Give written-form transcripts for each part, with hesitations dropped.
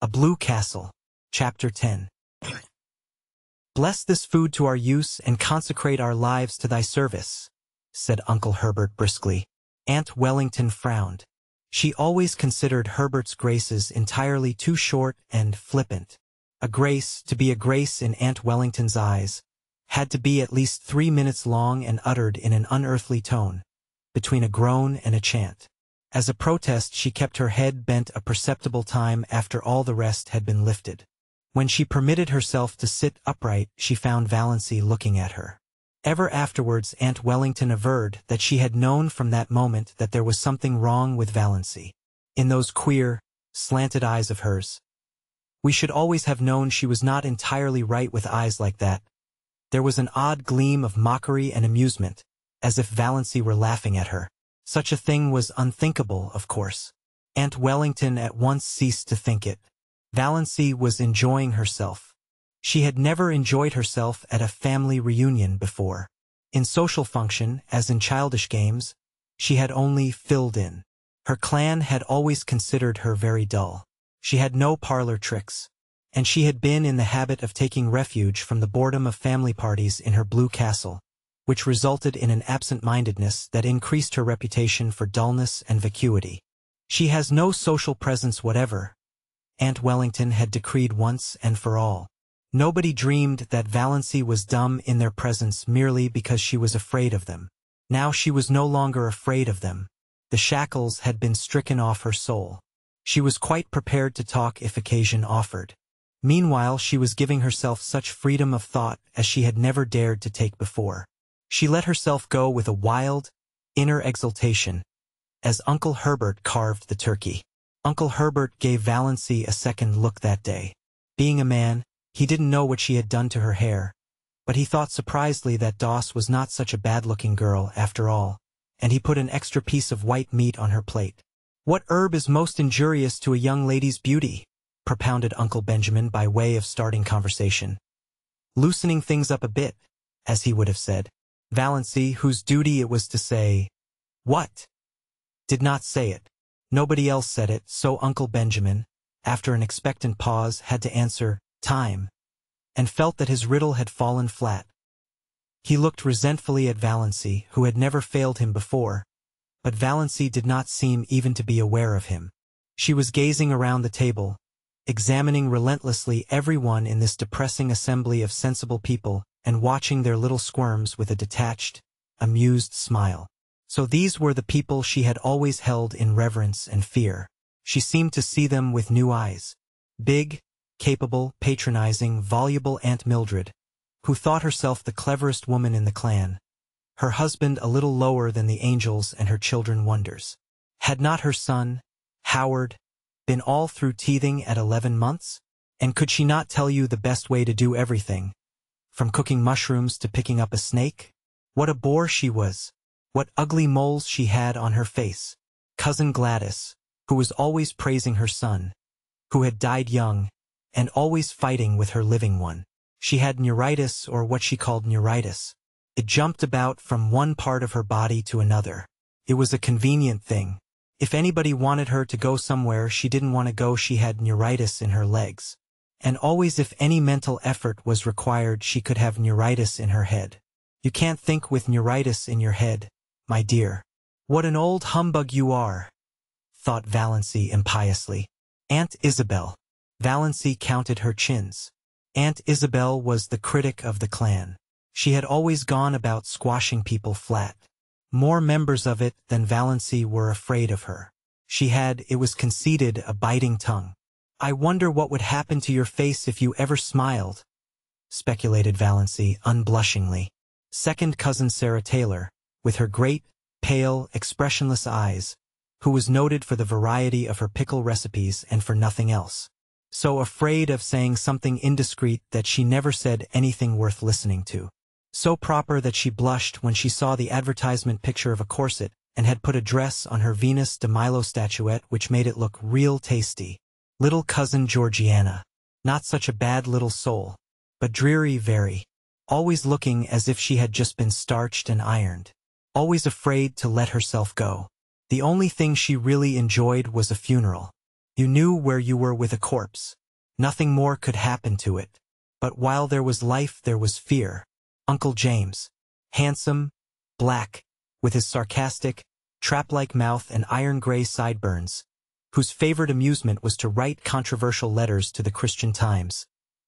A Blue Castle. Chapter 10. Bless this food to our use and consecrate our lives to thy service, said Uncle Herbert briskly. Aunt Wellington frowned. She always considered Herbert's graces entirely too short and flippant. A grace, to be a grace in Aunt Wellington's eyes, had to be at least 3 minutes long and uttered in an unearthly tone, between a groan and a chant. As a protest, she kept her head bent a perceptible time after all the rest had been lifted. When she permitted herself to sit upright, she found Valancy looking at her. Ever afterwards, Aunt Wellington averred that she had known from that moment that there was something wrong with Valancy. In those queer, slanted eyes of hers. We should always have known she was not entirely right with eyes like that. There was an odd gleam of mockery and amusement, as if Valancy were laughing at her. Such a thing was unthinkable, of course. Aunt Wellington at once ceased to think it. Valancy was enjoying herself. She had never enjoyed herself at a family reunion before. In social function, as in childish games, she had only filled in. Her clan had always considered her very dull. She had no parlor tricks, and she had been in the habit of taking refuge from the boredom of family parties in her blue castle, which resulted in an absent-mindedness that increased her reputation for dullness and vacuity. She has no social presence whatever, Aunt Wellington had decreed once and for all. Nobody dreamed that Valancy was dumb in their presence merely because she was afraid of them. Now she was no longer afraid of them. The shackles had been stricken off her soul. She was quite prepared to talk if occasion offered. Meanwhile, she was giving herself such freedom of thought as she had never dared to take before. She let herself go with a wild, inner exultation, as Uncle Herbert carved the turkey. Uncle Herbert gave Valancy a second look that day. Being a man, he didn't know what she had done to her hair, but he thought surprisedly that Doss was not such a bad-looking girl after all, and he put an extra piece of white meat on her plate. "What herb is most injurious to a young lady's beauty?" propounded Uncle Benjamin by way of starting conversation. Loosening things up a bit, as he would have said. Valancy, whose duty it was to say, "What?" did not say it. Nobody else said it, so Uncle Benjamin, after an expectant pause, had to answer, "Time," and felt that his riddle had fallen flat. He looked resentfully at Valancy, who had never failed him before, but Valancy did not seem even to be aware of him. She was gazing around the table, examining relentlessly everyone in this depressing assembly of sensible people and watching their little squirms with a detached, amused smile. So these were the people she had always held in reverence and fear. She seemed to see them with new eyes. Big, capable, patronizing, voluble Aunt Mildred, who thought herself the cleverest woman in the clan. Her husband a little lower than the angels and her children wonders. Had not her son, Howard, been all through teething at 11 months? And could she not tell you the best way to do everything, from cooking mushrooms to picking up a snake? What a bore she was! What ugly moles she had on her face! Cousin Gladys, who was always praising her son, who had died young, and always fighting with her living one. She had neuritis, or what she called neuritis. It jumped about from one part of her body to another. It was a convenient thing. If anybody wanted her to go somewhere she didn't want to go, she had neuritis in her legs. And always if any mental effort was required she could have neuritis in her head. You can't think with neuritis in your head, my dear. What an old humbug you are, thought Valancy impiously. Aunt Isabel. Valancy counted her chins. Aunt Isabel was the critic of the clan. She had always gone about squashing people flat. More members of it than Valancy were afraid of her. She had, it was conceded, a biting tongue. "I wonder what would happen to your face if you ever smiled," speculated Valancy unblushingly. Second cousin Sarah Taylor, with her great, pale, expressionless eyes, who was noted for the variety of her pickle recipes and for nothing else. So afraid of saying something indiscreet that she never said anything worth listening to. So proper that she blushed when she saw the advertisement picture of a corset and had put a dress on her Venus de Milo statuette which made it look real tasty. Little cousin Georgiana. Not such a bad little soul, but dreary very. Always looking as if she had just been starched and ironed. Always afraid to let herself go. The only thing she really enjoyed was a funeral. You knew where you were with a corpse. Nothing more could happen to it. But while there was life, there was fear. Uncle James, handsome, black, with his sarcastic, trap-like mouth and iron-gray sideburns, whose favorite amusement was to write controversial letters to the Christian Times,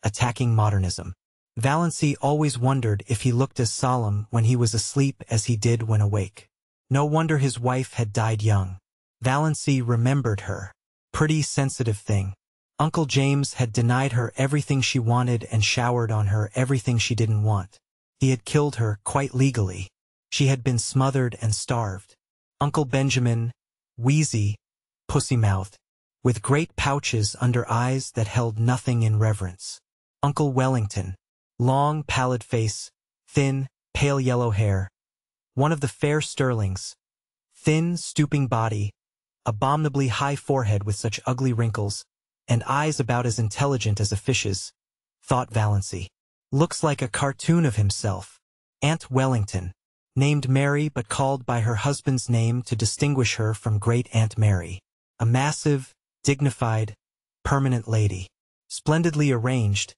attacking modernism. Valency always wondered if he looked as solemn when he was asleep as he did when awake. No wonder his wife had died young. Valency remembered her. Pretty sensitive thing. Uncle James had denied her everything she wanted and showered on her everything she didn't want. He had killed her quite legally. She had been smothered and starved. Uncle Benjamin, wheezy, pussy-mouthed, with great pouches under eyes that held nothing in reverence. Uncle Wellington, long, pallid face, thin, pale yellow hair, one of the fair Sterlings, thin, stooping body, abominably high forehead with such ugly wrinkles, and eyes about as intelligent as a fish's, thought Valency. Looks like a cartoon of himself. Aunt Wellington, named Mary but called by her husband's name to distinguish her from Great Aunt Mary. A massive, dignified, permanent lady. Splendidly arranged,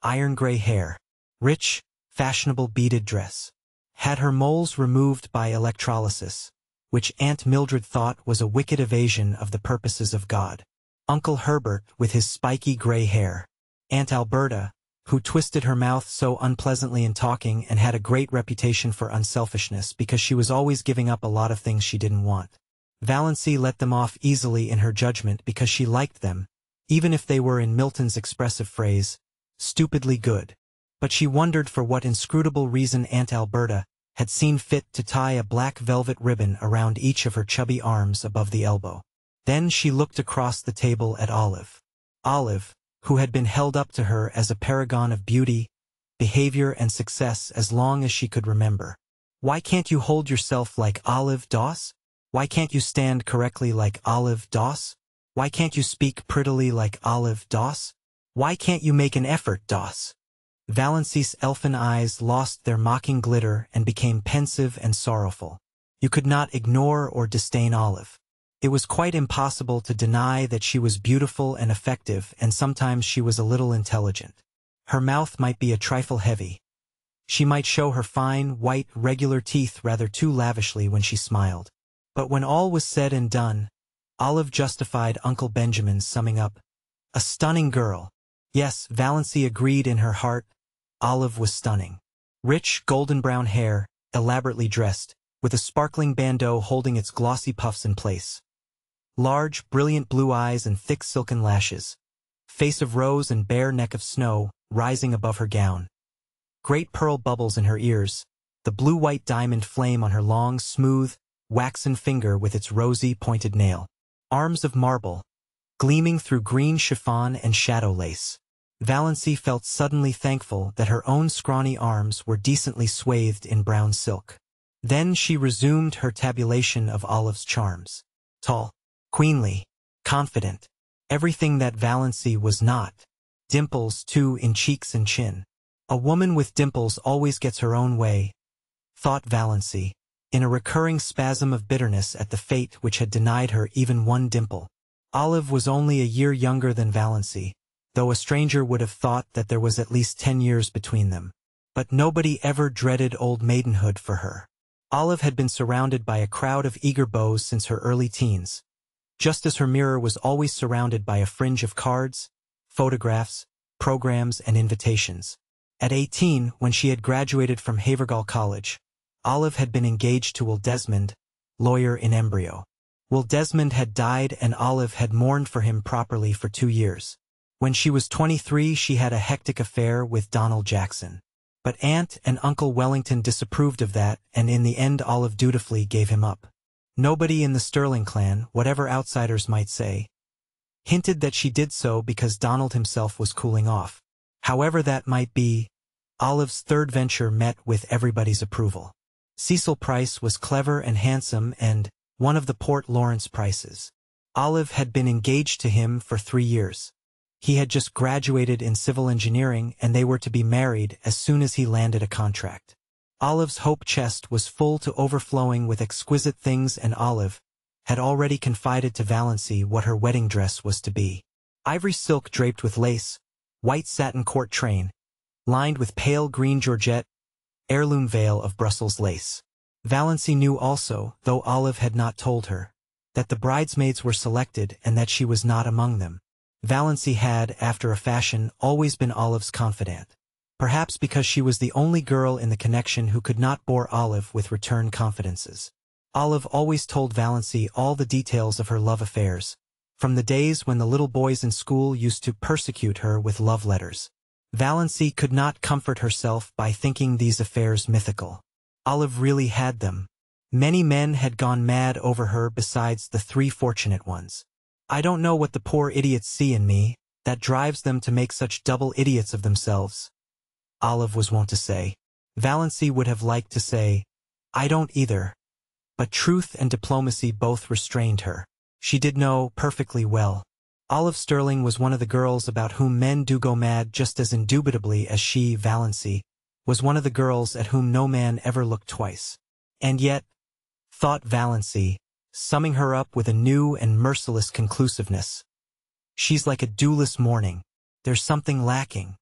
iron-gray hair. Rich, fashionable beaded dress. Had her moles removed by electrolysis, which Aunt Mildred thought was a wicked evasion of the purposes of God. Uncle Herbert with his spiky gray hair. Aunt Alberta, who twisted her mouth so unpleasantly in talking and had a great reputation for unselfishness because she was always giving up a lot of things she didn't want. Valency let them off easily in her judgment because she liked them, even if they were, in Milton's expressive phrase, stupidly good. But she wondered for what inscrutable reason Aunt Alberta had seen fit to tie a black velvet ribbon around each of her chubby arms above the elbow. Then she looked across the table at Olive. Olive, who had been held up to her as a paragon of beauty, behavior, and success as long as she could remember. Why can't you hold yourself like Olive Doss? Why can't you stand correctly like Olive Doss? Why can't you speak prettily like Olive Doss? Why can't you make an effort, Doss? Valency's elfin eyes lost their mocking glitter and became pensive and sorrowful. You could not ignore or disdain Olive. It was quite impossible to deny that she was beautiful and effective, and sometimes she was a little intelligent. Her mouth might be a trifle heavy. She might show her fine, white, regular teeth rather too lavishly when she smiled. But when all was said and done, Olive justified Uncle Benjamin's summing up. A stunning girl. Yes, Valency agreed in her heart. Olive was stunning. Rich, golden-brown hair, elaborately dressed, with a sparkling bandeau holding its glossy puffs in place. Large, brilliant blue eyes and thick silken lashes. Face of rose and bare neck of snow, rising above her gown. Great pearl bubbles in her ears, the blue-white diamond flame on her long, smooth, waxen finger with its rosy, pointed nail. Arms of marble, gleaming through green chiffon and shadow lace. Valency felt suddenly thankful that her own scrawny arms were decently swathed in brown silk. Then she resumed her tabulation of Olive's charms. Tall, queenly, confident, everything that Valency was not. Dimples, too, in cheeks and chin. A woman with dimples always gets her own way, thought Valency, in a recurring spasm of bitterness at the fate which had denied her even one dimple. Olive was only a year younger than Valency, though a stranger would have thought that there was at least 10 years between them. But nobody ever dreaded old maidenhood for her. Olive had been surrounded by a crowd of eager beaux since her early teens, just as her mirror was always surrounded by a fringe of cards, photographs, programs, and invitations. At 18, when she had graduated from Havergal College, Olive had been engaged to Will Desmond, lawyer in embryo. Will Desmond had died and Olive had mourned for him properly for 2 years. When she was 23, she had a hectic affair with Donald Jackson. But Aunt and Uncle Wellington disapproved of that, and in the end Olive dutifully gave him up. Nobody in the Sterling clan, whatever outsiders might say, hinted that she did so because Donald himself was cooling off. However that might be, Olive's third venture met with everybody's approval. Cecil Price was clever and handsome and one of the Port Lawrence Prices. Olive had been engaged to him for 3 years. He had just graduated in civil engineering and they were to be married as soon as he landed a contract. Olive's hope chest was full to overflowing with exquisite things, and Olive, had already confided to Valency what her wedding dress was to be. Ivory silk draped with lace, white satin court train, lined with pale green georgette, heirloom veil of Brussels lace. Valency knew also, though Olive had not told her, that the bridesmaids were selected and that she was not among them. Valency had, after a fashion, always been Olive's confidant. Perhaps because she was the only girl in the connection who could not bore Olive with return confidences. Olive always told Valency all the details of her love affairs, from the days when the little boys in school used to persecute her with love letters. Valency could not comfort herself by thinking these affairs mythical. Olive really had them. Many men had gone mad over her besides the 3 fortunate ones. I don't know what the poor idiots see in me that drives them to make such double idiots of themselves, Olive was wont to say. Valency would have liked to say, I don't either. But truth and diplomacy both restrained her. She did know perfectly well. Olive Sterling was one of the girls about whom men do go mad just as indubitably as she, Valency, was one of the girls at whom no man ever looked twice. And yet, thought Valency, summing her up with a new and merciless conclusiveness, she's like a dewless morning. There's something lacking.